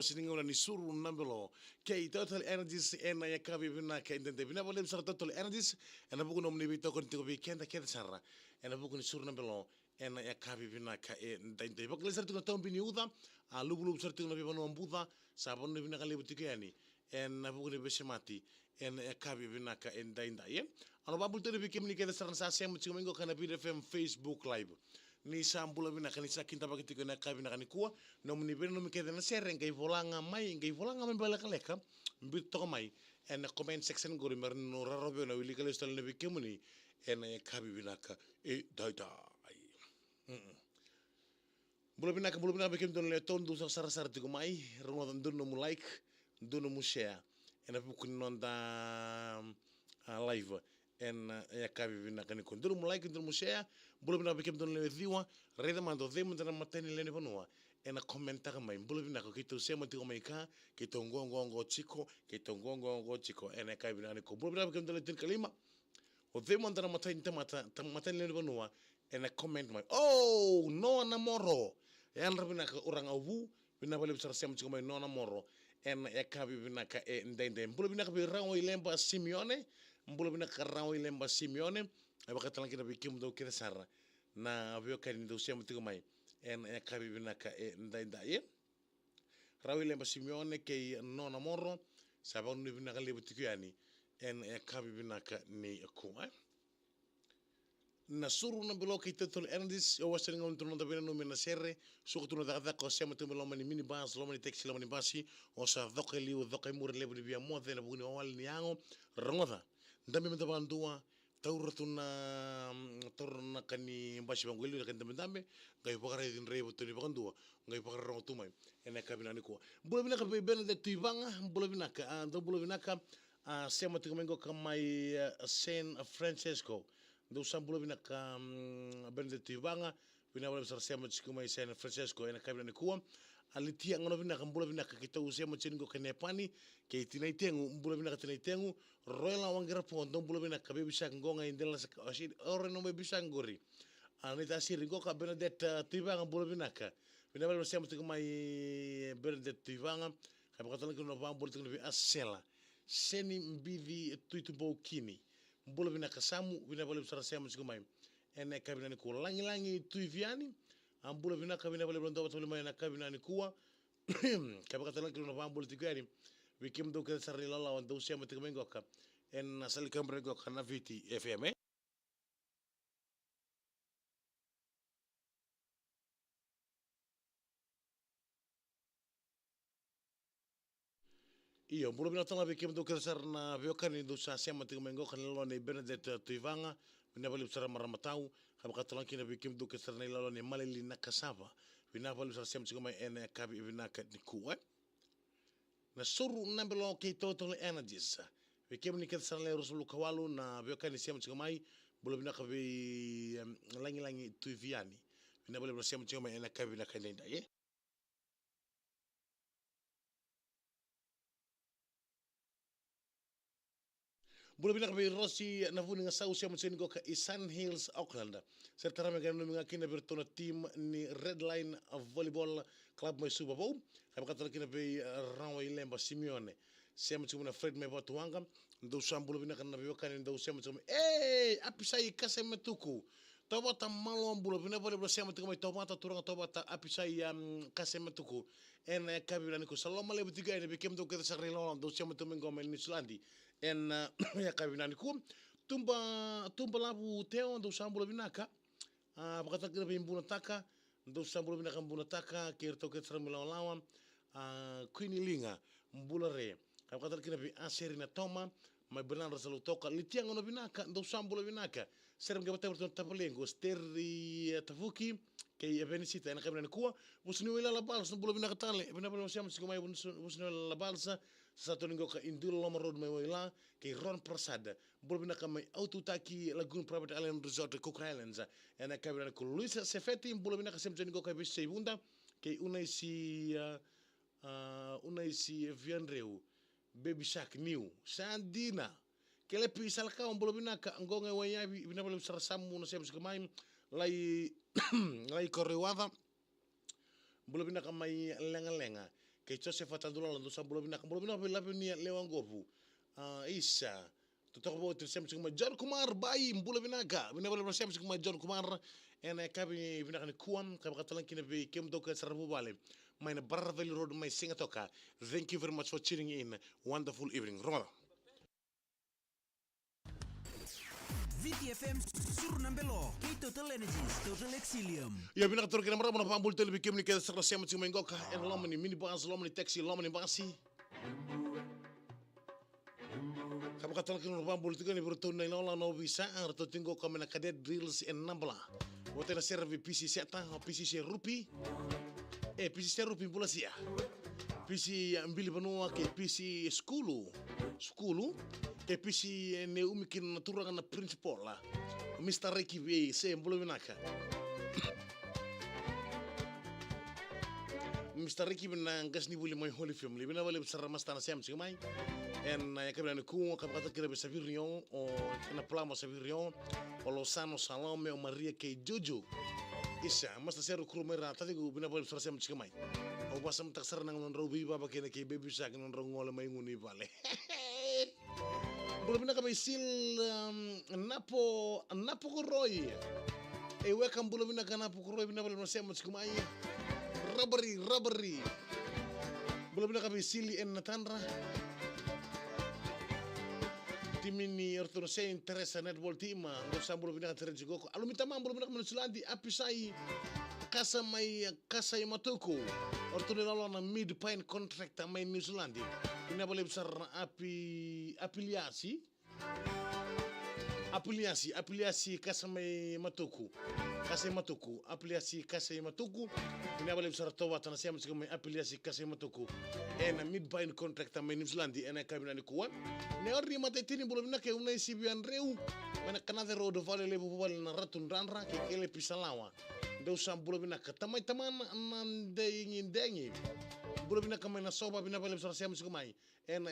Sininga ni suru nambelo ke total energies ena ya kabi bina ke intente bina boleh besar total energies ena buku nomni bito kon tiko bi kenda kenda sarra ena buku ni suru nambelo ena ya kabi bina ka intente bak lesar tiko tom bini uda a lubu lubu sar tiko nabi bano ambuda sabon ni bina kali butiko yani ena buku ni besemati ena ya kabi bina ka intente ye ano babul tiri bikim ni kenda sarra sa sem tiko mengo kana bi FM Facebook live ni sambula bina kani sa kinta bakiti ko na kabina kani kuwa no muni bena no mikede na sere ngai volanga mai bala kaleka mbit to mai en comment section gori mer no rarobe no wili kale stal ne bikemuni en kabi bina ka e daita ai bula bina bikem don le ton du sar sar tigo mai rongo don no mu like don no mu share en apu kun non da live en ya kabi bina kani kon dulu mulai kun dulu share bulu bina bikin dulu le diwa reda mando de manda mateni le nevanua en a commentar mai bulu bina ko kito sema tiko mai ka kito ngongo chiko en ya kabi bina ko bulu bina bikin dulu tin kalima o de manda mateni mateni le nevanua en a comment mai oh no namoro en rabina ka orang awu bina bale besar sema tiko mai no namoro en ya kabi bina ka ndende bulu bina ka bi rango ilemba Simeone mbulo bina karao ilemba Simeone abaka talan kina bikim do kira sarra na avio kani do sema tigo mai en e kabi bina ka ndai ye rawi ilemba Simeone ke nona morro sabon ni bina kali butiku yani en e kabi bina ka ni kuma na suru na bilo ke total energies o wasering on tuno da bina no mena serre so tuno da ko sema tumo lo mani mini bus lo mani taxi lo mani basi o sa dokeli o dokai mur le bia mo de na bugni wal ni ango rongoda ndambe meta bandua taurna kani basi bangweli kan ndambe ngai pakara din rebo tuni bakandua ngai pakara rongo tumai ena kabina ni ko bulo bina ka be ben de tuivanga bulo bina ka ando bulo bina ka sema tumengo kamai Saint Francisco do sambulo bina ka ben de tuivanga bina wala sar sema tukumai Saint Francisco ena kabina ni ko alitia ngono bina kambulo bina ka kita usia machingo kenepani ke tinai tengu bulo bina ka tinai tengu roela wangira pondo bulo bina ka bisa ngonga indela asid ore no be bisa ngori anita siri go ka Bernadette tibanga bulo bina ka bina wala sema tuku mai Bernadette tibanga ka ba tala no ba bulo tuku bi asela seni mbidi tuitu bokini bulo bina ka samu bina wala sar sema tuku mai ene ka bina ni ko langi tuiviani ambula vina kabina vale blondo batole mai na kabina ni kuwa kabaka tala kilo na ambula tigari wikim do ke sarri lala wan do sema tigmengo ka en asali kambre go kana viti FM iyo bulo bina tala wikim do ke sar na viokani do sa sema tigmengo kana lo ne Bernadette tuivanga bina vale sar maramatau kabaka tala kina wikim do ke sar na lo ne malili na kasava bina vale sar sema tigmengo en kabi bina ka ni kuwa na suru nambelo ke total energies we kem ni ket sanle rusulu kawalu na we kan siam tsimai bulo bina ka be langi tuiviani bina bolo siam tsimai ena ka bina ka nda ye bulo bina ka be rosi na vuni nga sau siam tsin go ka Sun Hills Auckland sertara me ganu nga kina bertona team ni Red Line Volleyball Club mai Super Bowl ka ka kina be rawa ilemba Simeone sema tsimuna Fred me batuanga ndo sambulo bina kana be kan ndo sema tsum apisai kaseme tuku tobata malo ambulo bina bole sema tuku mai tobata turanga tobata apisai kaseme tuku en kabila ni ko salama le butiga ene bekem do keda sarri lo ndo sema tuku mengo men Islandi en ya kabila ni ko tumba labu teo ndo sambulo bina ka bakata kira be mbuna taka ndo sambulo bina ka mbuna taka kirto ke sarmi lawan Queen Linga mbulare kapkatar kina bi aserina toma mai benar selalu toka litiang ono binaka ndo sambulo binaka serem ke batem tapalengo steri tafuki ke evenisita ena kabina kuwa busni wila la balsa bulo binaka tale bina balo siam sikumai busni la balsa satu ningo ka indul loma road mai wila ke Ron Prasad bulo binaka mai autotaki lagoon private island resort Cook Islands ena kabina ku Luisa Sefeti bulo binaka sem ningo ka bis segunda ke unai si Vianreu Baby Shark New Sandina kele pisal ka ombolo binaka ngonga waya bina balo sarasamu no sem sikumai lai lai korewada bolo binaka mai lenga ke chose fatandula lando sambulo bina lapi ni lewangopu isa tutok bo tu sem sing major kumar bayi mbulo binaga bina bala sem sing major kumar ene kabi bina kan kuam kabi katalan kina be kem doka sarabu bale mayna Barraville Road may singatoka. Thank you very much for tuning in. Wonderful evening. Roma. VTFM Surnambelo, Total Energies, Total Exilium. Ya bina kator kina mara mana pambul tele bikem ni kaya sakra siam sing mengoka en lomani minibus lomani taxi lomani basi. Kamu katalan kina pambul tiga ni bertahun na inola no bisa arto tinggo kamena kadet drills en nambla. Wotena servi PCC ata PCC rupi. PC rupi pula sia. PC ambili banua ke PC skulu ke PC ne umikin naturanga na principal la. Mr. Ricky V se mbulo binaka. Mr. Ricky bina ngas ni buli my holy family bina bali besar mastana siam sigmai. En ya kabina ni kuwa kabata kira besavirion o na plamo savirion o Losano Salome o Maria ke Jojo. Isa masta seru krumera tadi gu bina bali besar siam sigmai. O basam taksar nang non robi baba kene ke baby sak non rongole mai nguni vale. Bula bina kami sil napo koroi. Welcome bula bina kana napo koroi bina bali besar siam sigmai. Rubbery. Bula bina kami sili en natandra. Timini ortono sei interessa netball team lo sambolo bina terji goko alumita mambo bina kami sulandi apisai kasa mai matoko ortono lalo na mid pine contract mai New Zealand ina boleh besar apiliasi kasa mai matoko ina boleh besar towa tanah siam mai apiliasi kasa matoko ena mid pine contract mai New Zealand ena kabina ni kuat ne ori mate tini bolo bina ke una isibian reu mana kanade rodo vale lebu vale na ratun ranra ke kele pisalawa deu sam bolo bina ka tamai taman nan dengi bolo bina ka mai na soba bina vale besar siam mai ena